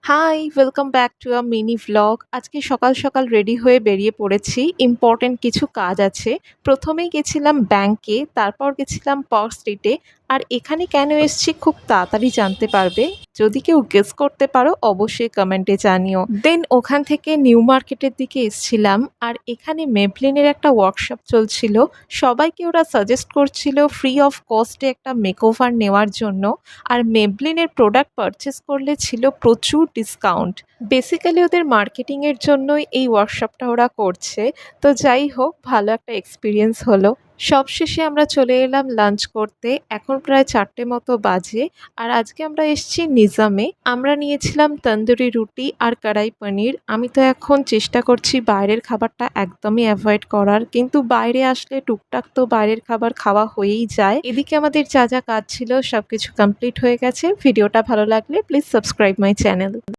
High, welcome back to a mini vlog. আজকে সকাল সকাল রেডি হয়ে বেরিয়ে পড়েছি। ইম্পর্টেন্ট কিছু কাজ আছে। প্রথমেই গেছিলাম ব্যাংকে, তারপর গেছিলাম পার্ক স্ট্রিটে। আর এখানে কেন এসছি খুব তাড়াতাড়ি জানতে পারবে। যদি কেউ গেস করতে পারো অবশ্যই কমেন্টে জানিও। দেন ওখান থেকে নিউ মার্কেটের দিকে এসছিলাম। আর এখানে মেবলিনের একটা ওয়ার্কশপ চলছিল। সবাইকে ওরা সাজেস্ট করছিল ফ্রি অফ কস্টে একটা মেকওভার নেওয়ার জন্য। আর মেবলিনের প্রোডাক্ট পারচেস করলে ছিল প্রচুর ডিসকাউন্ট। বেসিক্যালি ওদের মার্কেটিংয়ের জন্যই এই ওয়ার্কশপটা ওরা করছে। তো যাই হোক, ভালো একটা এক্সপিরিয়েন্স হলো। সবশেষে আমরা চলে এলাম লাঞ্চ করতে। এখন প্রায় 4টে মতো বাজে। আর আজকে আমরা এসেছি নিজামে। আমরা নিয়েছিলাম তন্দুরি রুটি আর কড়াই পনির। আমি তো এখন চেষ্টা করছি বাইরের খাবারটা একদমই অ্যাভয়েড করার, কিন্তু বাইরে আসলে টুকটাক তো বাইরের খাবার খাওয়া হয়েই যায়। এদিকে আমাদের যা যা কাজ ছিল সবকিছু কমপ্লিট হয়ে গেছে। ভিডিওটা ভালো লাগলে প্লিজ সাবস্ক্রাইব মাই চ্যানেল।